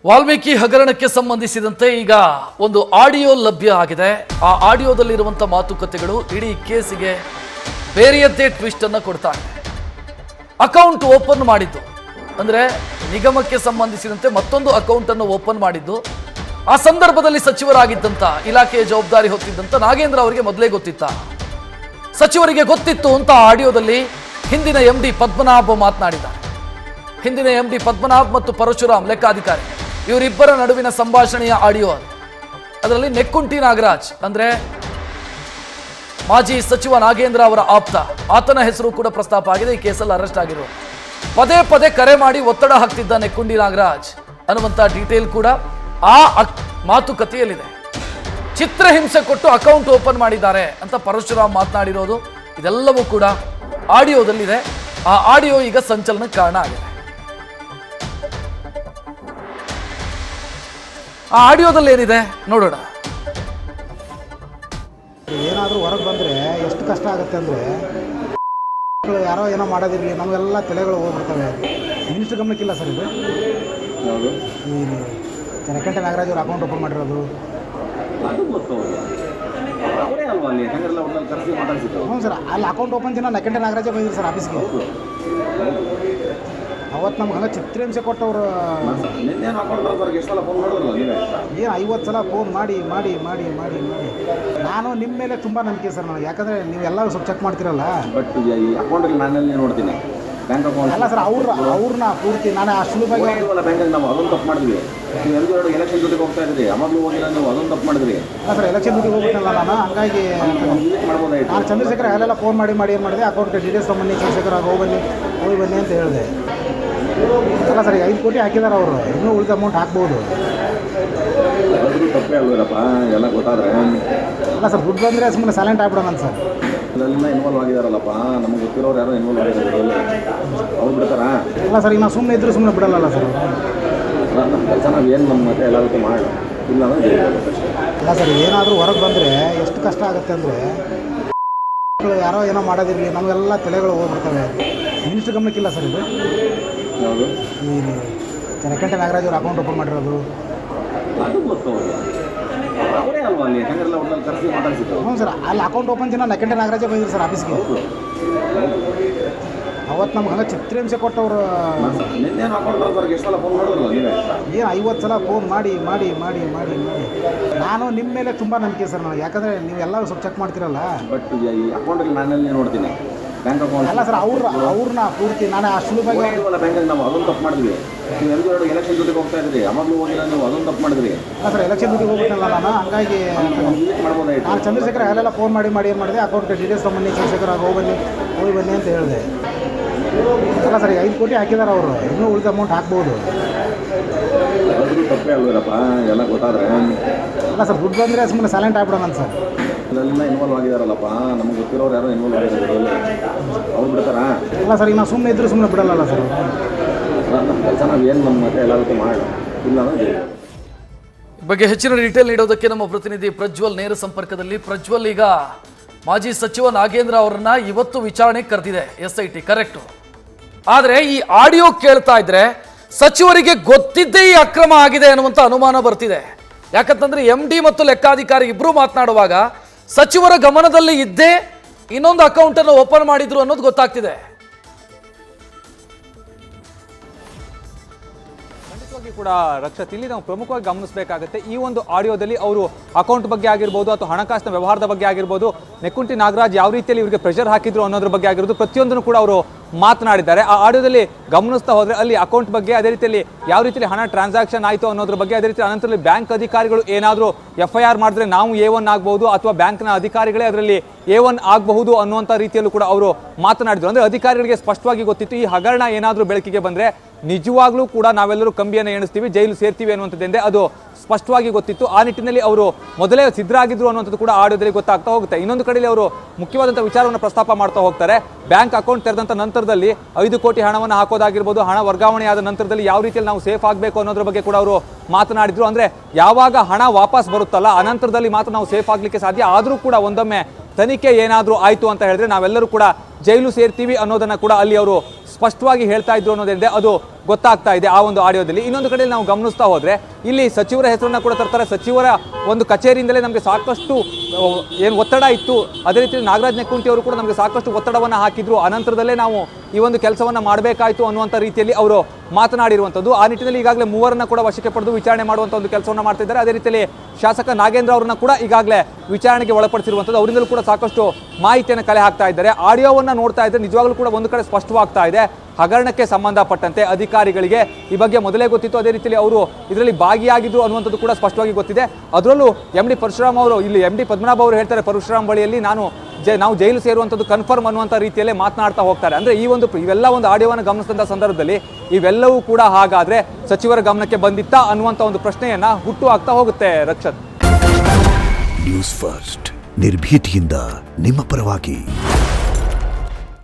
ವಾಲ್ಮೀಕಿ ಹಗರಣಕ್ಕೆ ಸಂಬಂಧಿಸಿದಂತೆ ಈಗ ಒಂದು ಆಡಿಯೋ ಲಭ್ಯ ಆಗಿದೆ. ಆ ಆಡಿಯೋದಲ್ಲಿರುವಂಥ ಮಾತುಕತೆಗಳು ಇಡೀ ಕೇಸಿಗೆ ಬೇರೆಯದ್ದೇ ಟ್ವಿಸ್ಟ್ ಅನ್ನು ಕೊಡ್ತಾರೆ. ಅಕೌಂಟ್ ಓಪನ್ ಮಾಡಿದ್ದು ಅಂದರೆ ನಿಗಮಕ್ಕೆ ಸಂಬಂಧಿಸಿದಂತೆ ಮತ್ತೊಂದು ಅಕೌಂಟ್ ಅನ್ನು ಓಪನ್ ಮಾಡಿದ್ದು ಆ ಸಂದರ್ಭದಲ್ಲಿ ಸಚಿವರಾಗಿದ್ದಂಥ ಇಲಾಖೆಯ ಜವಾಬ್ದಾರಿ ಹೊತ್ತಿದ್ದಂಥ ನಾಗೇಂದ್ರ ಅವರಿಗೆ ಮೊದಲೇ ಗೊತ್ತಿತ್ತ. ಸಚಿವರಿಗೆ ಗೊತ್ತಿತ್ತು ಅಂತ ಆಡಿಯೋದಲ್ಲಿ ಹಿಂದಿನ MD ಪದ್ಮನಾಭ್ ಮಾತನಾಡಿದ್ದಾರೆ. ಹಿಂದಿನ MD ಪದ್ಮನಾಭ್ ಮತ್ತು ಪರಶುರಾಮ್ ಲೆಕ್ಕಾಧಿಕಾರಿ ಇವರಿಬ್ಬರ ನಡುವಿನ ಸಂಭಾಷಣೆಯ ಆಡಿಯೋ ಅದರಲ್ಲಿ ನೆಕ್ಕುಂಟಿ ನಾಗರಾಜ್ ಅಂದ್ರೆ ಮಾಜಿ ಸಚಿವ ನಾಗೇಂದ್ರ ಅವರ ಆಪ್ತ, ಆತನ ಹೆಸರು ಕೂಡ ಪ್ರಸ್ತಾಪ ಆಗಿದೆ. ಈ ಕೇಸಲ್ಲಿ ಅರೆಸ್ಟ್ ಆಗಿರುವ ಪದೇ ಪದೇ ಕರೆ ಮಾಡಿ ಒತ್ತಡ ಹಾಕ್ತಿದ್ದ ನೆಕ್ಕುಂಟಿ ನಾಗರಾಜ್ ಅನ್ನುವಂಥ ಡೀಟೇಲ್ ಕೂಡ ಆ ಮಾತುಕತೆಯಲ್ಲಿದೆ. ಚಿತ್ರಹಿಂಸೆ ಕೊಟ್ಟು ಅಕೌಂಟ್ ಓಪನ್ ಮಾಡಿದ್ದಾರೆ ಅಂತ ಪರಶುರಾಮ್ ಮಾತನಾಡಿರೋದು ಇದೆಲ್ಲವೂ ಕೂಡ ಆಡಿಯೋದಲ್ಲಿದೆ. ಆ ಆಡಿಯೋ ಈಗ ಸಂಚಲನಕ್ಕೆ ಕಾರಣ ಆಗಿದೆ. ಆ ಆಡಿಯೋದಲ್ಲಿ ಏನಿದೆ ನೋಡೋಣ. ಏನಾದರೂ ಹೊರಗೆ ಬಂದರೆ ಎಷ್ಟು ಕಷ್ಟ ಆಗುತ್ತೆ ಅಂದರೆ, ಯಾರೋ ಏನೋ ಮಾಡೋದಿರಲಿ ನಮಗೆಲ್ಲ ತಲೆಗಳು ಹೋಗ್ಬಿಡ್ತವೆ. ಮಿನಿಸ್ಟ್ರ್ ಗಮನಕ್ಕಿಲ್ಲ ಸರ್ ಇದು. ಈ ನೆಕ್ಕುಂಟಿ ನಾಗರಾಜ್ ಅವ್ರ ಅಕೌಂಟ್ ಓಪನ್ ಮಾಡಿರೋದು ಹ್ಞೂ ಸರ್. ಅಲ್ಲಿ ಅಕೌಂಟ್ ಓಪನ್ ದಿನ ನೆಕ್ಕುಂಟಿ ನಾಗರಾಜೇ ಬಂದಿದ್ರು ಸರ್ ಆಫೀಸ್ಗೆ. ಅವತ್ತು ನಮ್ಗೆ ಹಂಗೆ ಚಿತ್ರಹಿಂಸೆ ಕೊಟ್ಟವರು ಏನು 50 ಸಲ ಫೋನ್ ಮಾಡಿ ಮಾಡಿ ಮಾಡಿ ಮಾಡಿ ಮಾಡಿ ನಾನು ನಿಮ್ಮ ಮೇಲೆ ತುಂಬ ನಂಬಿಕೆ ಸರ್ ನನಗೆ. ಯಾಕಂದರೆ ನೀವೆಲ್ಲ ಸ್ವಲ್ಪ ಚೆಕ್ ಮಾಡ್ತಿರಲ್ಲ. ಬಟ್ ಈ ಅಕೌಂಟಲ್ಲಿ ನಾನಲ್ಲಿ ನೋಡ್ತೀನಿ ಬ್ಯಾಂಕ್ ಅಕೌಂಟ್ ಅಲ್ಲ ಸರ್. ಅವ್ರನ್ನ ಪೂರ್ತಿ ನಾನು ಆ ಸುಲಭವಾಗಿ ಬ್ಯಾಂಕಲ್ಲಿ ನಾವು ಅದೊಂದು ತಪ್ಪು ಮಾಡಿದ್ವಿ. ನೀವು ಎಲ್ಲರೂ ಎಲೆಕ್ಷನ್ ಡ್ಯೂಟಿಗೆ ಹೋಗ್ತಾ ಇದ್ರಿ, ಅವಾಗಲೂ ಹೋಗಿಲ್ಲ, ನೀವು ಅದೊಂದು ತಪ್ಪು ಮಾಡಿದ್ರಿ. ಅಲ್ಲ ಸರ್, ಎಲೆಕ್ಷನ್ ಡ್ಯೂಟಿಗೆ ಹೋಗ್ಬಿಟ್ಟಲ್ಲ ನಾನು. ಹಂಗಾಗಿ ಮಾಡ್ಬೋದಾಯ್ತು. ನಾನು ಚಂದ್ರಶೇಖರ್ ಅಲ್ಲೆಲ್ಲ ಫೋನ್ ಮಾಡಿ ಮಾಡಿ ಏನು ಮಾಡಿದೆ, ಅಕೌಂಟ್ ಡೀಟೇಲ್ಸ್ ತೊಗೊಂಬನ್ನಿ ಚಂದ್ರಶೇಖರ್ ಹೋಗಿ ಬನ್ನಿ ಅಂತ ಹೇಳಿದೆ. ಅಲ್ಲ ಸರ್, 5 ಕೋಟಿ ಹಾಕಿದ್ದಾರೆ ಅವರು. ಇನ್ನೂ ಉಳಿದ ಅಮೌಂಟ್ ಹಾಕ್ಬೋದು. ತಪ್ಪೇ ಅಲ್ವೇರಪ್ಪ ಎಲ್ಲ ಗೊತ್ತಾದ್ರೆ. ಅಲ್ಲ ಸರ್, ದುಡ್ಡು ಬಂದರೆ ಸುಮ್ಮನೆ ಸೈಲೆಂಟ್ ಆಗ್ಬಿಡೋಣ ಸರ್. ಅಲ್ಲಿಂದ ಇನ್ವಾಲ್ವ್ ಆಗಿದಾರಲ್ಲಪ್ಪ, ನಮಗೆ ಗೊತ್ತಿರೋರು ಯಾರೋ ಇನ್ವಾಲ್ವ್ ಆಗಿದ್ದಾರೆ, ಅವ್ರು ಬಿಡ್ತಾರಾ? ಇಲ್ಲ ಸರ್, ಈಗ ನಾವು ಸುಮ್ಮನೆ ಇದ್ದರೂ ಸುಮ್ಮನೆ ಬಿಡಲ್ಲ ಸರ್. ನಮ್ಮ ಕೆಲಸ ನಾವು ಏನು ನಮ್ಮ ಮತ್ತೆ ಎಲ್ಲರಿಗೂ ಮಾಡಿ ಇಲ್ಲ ಅಂದರೆ. ಇಲ್ಲ ಸರ್, ಏನಾದರೂ ಹೊರಗೆ ಬಂದರೆ ಎಷ್ಟು ಕಷ್ಟ ಆಗುತ್ತೆ ಅಂದರೆ, ಯಾರೋ ಏನೋ ಮಾಡೋದಿರಲಿ ನಮಗೆಲ್ಲ ತಲೆಗಳು ಹೋಗ್ಬಿಡ್ತವೆ. ಮಿನಿಸ್ಟ್ರ್ ಗಮನಕ್ಕಿಲ್ಲ ಸರ್ ಇದು. ಯಾವುದು? ಈ ನೆಕ್ಕುಂಟಿ ನಾಗರಾಜ್ ಅವ್ರ ಅಕೌಂಟ್ ಓಪನ್ ಮಾಡಿರೋದು ಅದು ಗೊತ್ತು. ಅವರೇ ಅಲ್ವಾ ಅಲ್ಲಿ ಹೆಂಗೆಲ್ಲ ಒಟ್ಟಲ್ಲಿ ಕರೆಸಿ ಮಾತಾಡ್ಸಿದ್ರು. ಹ್ಞೂ ಸರ್. ಅಲ್ಲಿ ಅಕೌಂಟ್ ಓಪನ್ ದಿನ ನೆಕ್ಕುಂಟಿ ನಾಗರಾಜೇ ಬಂದಿದ್ರು ಸರ್ ಆಫೀಸ್ಗೆ. ಅವತ್ತು ನಮ್ಗೆ ಹಂಗೆ ಚಿತ್ರಹಿಂಸೆ ಕೊಟ್ಟವರು ನಿನ್ನೇನು ಅಕೌಂಟ್ ಎಷ್ಟು ಸಲ ಫೋನ್ ಮಾಡಿದ್ರಲ್ಲ ನೀವೇ? ಏನು 50 ಸಲ ಫೋನ್ ಮಾಡಿ ಮಾಡಿ ಮಾಡಿ ಮಾಡಿ ಮಾಡಿ ನಾನು ನಿಮ್ಮ ಮೇಲೆ ತುಂಬ ನಂಬಿಕೆ ಸರ್ ನನಗೆ. ಯಾಕಂದರೆ ನೀವೆಲ್ಲ ಸ್ವಲ್ಪ ಚೆಕ್ ಮಾಡ್ತಿರಲ್ಲ. ಬಟ್ ಈ ಅಕೌಂಟಲ್ಲಿ ನಾನಲ್ಲಿ ನೋಡ್ತೀನಿ ಬ್ಯಾಂಕ್ ಅಕೌಂಟ್ ಅಲ್ಲ ಸರ್. ಅವ್ರನ್ನ ಪೂರ್ತಿ ನಾನು ಆ ಸುಲಭವಾಗಿ ಬ್ಯಾಂಕಲ್ಲಿ ನಾವು ಅದೊಂದು ತಪ್ಪು ಮಾಡಿದ್ವಿ. ನೀವು ಎಲ್ಲರೂ ಎಲೆಕ್ಷನ್ ಡ್ಯೂಟಿಗೆ ಹೋಗ್ತಾ ಇದ್ರಿ, ಅವಾಗಲೂ ಹೋಗಿಲ್ಲ, ನೀವು ಅದೊಂದು ತಪ್ಪು ಮಾಡಿದ್ರಿ. ಅಲ್ಲ ಸರ್, ಎಲೆಕ್ಷನ್ ಡ್ಯೂಟಿಗೆ ಹೋಗ್ಬಿಟ್ಟಲ್ಲ ನಾನು. ಹಂಗಾಗಿ ಮಾಡ್ಬೋದಾಯ್ತು. ನಾನು ಚಂದ್ರಶೇಖರ್ ಅಲ್ಲೆಲ್ಲ ಫೋನ್ ಮಾಡಿ ಮಾಡಿ ಏನು ಮಾಡಿದೆ, ಅಕೌಂಟ್ ಡೀಟೇಲ್ಸ್ ತೊಗೊಂಬನ್ನಿ ಚಂದ್ರಶೇಖರ್ ಹೋಗಿ ಬನ್ನಿ ಅಂತ ಹೇಳಿದೆ. ಅಲ್ಲ ಸರ್, 5 ಕೋಟಿ ಹಾಕಿದ್ದಾರೆ ಅವರು. ಇನ್ನೂ ಉಳಿದ ಅಮೌಂಟ್ ಹಾಕ್ಬೋದು. ತಪ್ಪೇ ಅಲ್ವೇರಪ್ಪ ಎಲ್ಲ ಗೊತ್ತಾದ್ರೆ. ಅಲ್ಲ ಸರ್, ದುಡ್ಡು ಬಂದರೆ ಸುಮ್ಮನೆ ಸೈಲೆಂಟ್ ಆಗ್ಬಿಡೋಣ ಸರ್. ಅಲ್ಲಿಂದ ಇನ್ವಾಲ್ವ್ ಆಗಿದಾರಲ್ಲಪ್ಪ, ನಮಗೆ ಗೊತ್ತಿರೋರು ಯಾರೋ ಇನ್ವಾಲ್ವ್ ಆಗಿದ್ದಾರೆ, ಅವ್ರು ಬಿಡ್ತಾರಾ? ಇಲ್ಲ ಸರ್, ಈಗ ನಾವು ಸುಮ್ಮನೆ ಇದ್ದರೂ ಸುಮ್ಮನೆ ಬಿಡಲ್ಲ ಸರ್. ನಮ್ಮ ಕೆಲಸ ನಾವು ಏನು ನಮ್ಮ ಮತ್ತೆ ಎಲ್ಲರಿಗೂ ಮಾಡಿ ಇಲ್ಲ ಅಂದರೆ. ಬಗ್ಗೆ ಹೆಚ್ಚಿನ ಡೀಟೇಲ್ ನೀಡೋದಕ್ಕೆ ನಮ್ಮ ಪ್ರತಿನಿಧಿ ಪ್ರಜ್ವಲ್ ನೇರ ಸಂಪರ್ಕದಲ್ಲಿ. ಪ್ರಜ್ವಲ್, ಈಗ ಮಾಜಿ ಸಚಿವ ನಾಗೇಂದ್ರ ಅವರನ್ನ ಇವತ್ತು ವಿಚಾರಣೆಗೆ ಕರೆದಿದೆ SIT, ಕರೆಕ್ಟು. ಆದರೆ ಈ ಆಡಿಯೋ ಕೇಳ್ತಾ ಇದ್ರೆ ಸಚಿವರಿಗೆ ಗೊತ್ತಿದ್ದೇ ಈ ಅಕ್ರಮ ಆಗಿದೆ ಅನ್ನುವಂಥ ಅನುಮಾನ ಬರ್ತಿದೆ. ಯಾಕಂತಂದ್ರೆ MD ಮತ್ತು ಲೆಕ್ಕಾಧಿಕಾರಿ ಇಬ್ಬರು ಮಾತನಾಡುವಾಗ ಸಚಿವರ ಗಮನದಲ್ಲಿ ಇದ್ದೇ ಇನ್ನೊಂದು ಅಕೌಂಟ್ ಅನ್ನು ಓಪನ್ ಮಾಡಿದ್ರು ಅನ್ನೋದು ಗೊತ್ತಾಗ್ತಿದೆ. ಕೂಡ ರಕ್ಷತ್, ಇಲ್ಲಿ ನಾವು ಪ್ರಮುಖವಾಗಿ ಗಮನಿಸಬೇಕಾಗುತ್ತೆ, ಈ ಒಂದು ಆಡಿಯೋದಲ್ಲಿ ಅವರು ಅಕೌಂಟ್ ಬಗ್ಗೆ ಆಗಿರ್ಬೋದು ಅಥವಾ ಹಣಕಾಸಿನ ವ್ಯವಹಾರದ ಬಗ್ಗೆ ಆಗಿರ್ಬೋದು, ನೆಕ್ಕುಂಟಿ ನಾಗರಾಜ್ ಯಾವ ರೀತಿಯಲ್ಲಿ ಇವರಿಗೆ ಪ್ರೆಷರ್ ಹಾಕಿದ್ರು ಅನ್ನೋದ್ರ ಬಗ್ಗೆ ಆಗಿರೋದು ಪ್ರತಿಯೊಂದನ್ನು ಕೂಡ ಅವರು ಮಾತನಾಡಿದ್ದಾರೆ. ಆ ಆಡಿಯೋದಲ್ಲಿ ಗಮನಿಸ್ತಾ ಹೋದ್ರೆ ಅಲ್ಲಿ ಅಕೌಂಟ್ ಬಗ್ಗೆ, ಅದೇ ರೀತಿಯಲ್ಲಿ ಯಾವ ರೀತಿಯಲ್ಲಿ ಹಣ ಟ್ರಾನ್ಸಾಕ್ಷನ್ ಆಯಿತು ಅನ್ನೋದ್ರ ಬಗ್ಗೆ, ಅದೇ ರೀತಿ ಅನಂತರದಲ್ಲಿ ಬ್ಯಾಂಕ್ ಅಧಿಕಾರಿಗಳು ಏನಾದರೂ FIR ಮಾಡಿದ್ರೆ ನಾವು A1 ಆಗಬಹುದು ಅಥವಾ ಬ್ಯಾಂಕ್ನ ಅಧಿಕಾರಿಗಳೇ ಅದರಲ್ಲಿ A1 ಆಗಬಹುದು ಅನ್ನುವಂಥ ರೀತಿಯಲ್ಲೂ ಕೂಡ ಅವರು ಮಾತನಾಡಿದ್ರು. ಅಂದರೆ ಅಧಿಕಾರಿಗಳಿಗೆ ಸ್ಪಷ್ಟವಾಗಿ ಗೊತ್ತಿತ್ತು ಈ ಹಗರಣ ಏನಾದರೂ ಬೆಳಕಿಗೆ ಬಂದರೆ ನಿಜವಾಗ್ಲೂ ಕೂಡ ನಾವೆಲ್ಲರೂ ಕಂಬಿಯನ್ನು ಎಣಿಸ್ತೀವಿ, ಜೈಲು ಸೇರ್ತೀವಿ ಅನ್ನುವಂಥದ್ದೇ ಅದು ಸ್ಪಷ್ಟವಾಗಿ ಗೊತ್ತಿತ್ತು. ಆ ನಿಟ್ಟಿನಲ್ಲಿ ಅವರು ಮೊದಲೇ ಸಿದ್ಧರಾಗಿದ್ರು ಅನ್ನುವಂಥದ್ದು ಕೂಡ ಆಡಿಯೋದಲ್ಲಿ ಗೊತ್ತಾಗ್ತಾ ಹೋಗುತ್ತೆ. ಇನ್ನೊಂದು ಕಡೆಯಲ್ಲಿ ಅವರು ಮುಖ್ಯವಾದಂಥ ವಿಚಾರವನ್ನು ಪ್ರಸ್ತಾಪ ಮಾಡ್ತಾ ಹೋಗ್ತಾರೆ. ಬ್ಯಾಂಕ್ ಅಕೌಂಟ್ ತೆರೆದಂಥ ನಂತರದಲ್ಲಿ 5 ಕೋಟಿ ಹಣವನ್ನು ಹಾಕೋದಾಗಿರ್ಬೋದು, ಹಣ ವರ್ಗಾವಣೆಯಾದ ನಂತರದಲ್ಲಿ ಯಾವ ರೀತಿಯಲ್ಲಿ ನಾವು ಸೇಫ್ ಆಗಬೇಕು ಅನ್ನೋದ್ರ ಬಗ್ಗೆ ಕೂಡ ಅವರು ಮಾತನಾಡಿದ್ರು. ಅಂದರೆ ಯಾವಾಗ ಹಣ ವಾಪಸ್ ಬರುತ್ತಲ್ಲ ಅನಂತರದಲ್ಲಿ ಮಾತ್ರ ನಾವು ಸೇಫ್ ಆಗಲಿಕ್ಕೆ ಸಾಧ್ಯ. ಆದರೂ ಕೂಡ ಒಂದೊಮ್ಮೆ ತನಿಖೆ ಏನಾದರೂ ಆಯಿತು ಅಂತ ಹೇಳಿದ್ರೆ ನಾವೆಲ್ಲರೂ ಕೂಡ ಜೈಲು ಸೇರ್ತೀವಿ ಅನ್ನೋದನ್ನ ಕೂಡ ಅಲ್ಲಿ ಅವರು ಸ್ಪಷ್ಟವಾಗಿ ಹೇಳ್ತಾ ಇದ್ರು ಅನ್ನೋದೇನಿದೆ ಅದು ಗೊತ್ತಾಗ್ತಾ ಇದೆ ಆ ಒಂದು ಆಡಿಯೋದಲ್ಲಿ. ಇನ್ನೊಂದು ಕಡೆ ನಾವು ಗಮನಿಸ್ತಾ ಹೋದ್ರೆ ಇಲ್ಲಿ ಸಚಿವರ ಹೆಸರನ್ನ ಕೂಡ ತರ್ತಾರೆ. ಸಚಿವರ ಒಂದು ಕಚೇರಿಯಿಂದಲೇ ನಮಗೆ ಸಾಕಷ್ಟು ಏನು ಒತ್ತಡ ಇತ್ತು, ಅದೇ ರೀತಿ ನಾಗರಾಜ್ ನೆಕ್ಕುಂಟಿ ಅವರು ಕೂಡ ನಮಗೆ ಸಾಕಷ್ಟು ಒತ್ತಡವನ್ನು ಹಾಕಿದ್ರು. ಅನಂತರದಲ್ಲೇ ನಾವು ಈ ಒಂದು ಕೆಲಸವನ್ನ ಮಾಡಬೇಕಾಯಿತು ಅನ್ನುವಂಥ ರೀತಿಯಲ್ಲಿ ಅವರು ಮಾತನಾಡಿರುವಂಥದ್ದು. ಆ ನಿಟ್ಟಿನಲ್ಲಿ ಈಗಾಗಲೇ ಮೂವರನ್ನ ಕೂಡ ವಶಕ್ಕೆ ಪಡೆದು ವಿಚಾರಣೆ ಮಾಡುವಂಥ ಒಂದು ಕೆಲಸವನ್ನು ಮಾಡ್ತಿದ್ದಾರೆ. ಅದೇ ರೀತಿಯಲ್ಲಿ ಶಾಸಕ ನಾಗೇಂದ್ರ ಅವರನ್ನ ಕೂಡ ಈಗಾಗಲೇ ವಿಚಾರಣೆಗೆ ಒಳಪಡಿಸಿರುವಂಥದ್ದು. ಅವರಿಂದಲೂ ಕೂಡ ಸಾಕಷ್ಟು ಮಾಹಿತಿಯನ್ನು ಕಲೆ ಹಾಕ್ತಾ ಇದ್ದಾರೆ. ಆಡಿಯೋವನ್ನ ನೋಡ್ತಾ ಇದ್ದರೆ ನಿಜವಾಗ್ಲೂ ಕೂಡ ಒಂದು ಕಡೆ ಸ್ಪಷ್ಟವಾಗ್ತಾ ಇದೆ, ಹಗರಣಕ್ಕೆ ಸಂಬಂಧಪಟ್ಟಂತೆ ಅಧಿಕಾರಿಗಳಿಗೆ ಈ ಬಗ್ಗೆ ಮೊದಲೇ ಗೊತ್ತಿತ್ತು. ಅದೇ ರೀತಿಯಲ್ಲಿ ಅವರು ಇದರಲ್ಲಿ ಭಾಗಿಯಾಗಿದ್ರು ಅನ್ನುವಂಥದ್ದು ಕೂಡ ಸ್ಪಷ್ಟವಾಗಿ ಗೊತ್ತಿದೆ. ಅದರಲ್ಲೂ ಎಂ ಡಿ ಪರಶುರಾಮ್ ಅವರು, ಇಲ್ಲಿ ಎಂ ಡಿ ಪದ್ಮನಾಭ ಅವರು ಹೇಳ್ತಾರೆ, ಪರಶುರಾಮ್ ಬಳಿಯಲ್ಲಿ ನಾವು ಜೈಲು ಸೇರುವಂಥದ್ದು ಕನ್ಫರ್ಮ್ ಅನ್ನುವಂಥ ರೀತಿಯಲ್ಲೇ ಮಾತನಾಡ್ತಾ ಹೋಗ್ತಾರೆ. ಅಂದರೆ ಇವೆಲ್ಲ ಒಂದು ಆಡಿಯೋವನ್ನು ಗಮನಿಸಿದಂಥ ಸಂದರ್ಭದಲ್ಲಿ ಇವೆಲ್ಲವೂ ಕೂಡ ಹಾಗಾದ್ರೆ ಸಚಿವರ ಗಮನಕ್ಕೆ ಬಂದಿತ್ತಾ ಅನ್ನುವಂಥ ಒಂದು ಪ್ರಶ್ನೆಯನ್ನ ಹುಟ್ಟು ಹಾಕ್ತಾ ಹೋಗುತ್ತೆ. ರಕ್ಷತ್, ನ್ಯೂಸ್ ಫಸ್ಟ್ ನಿರ್ಭೀತಿಯಿಂದ ನಿಮ್ಮ ಪರವಾಗಿ.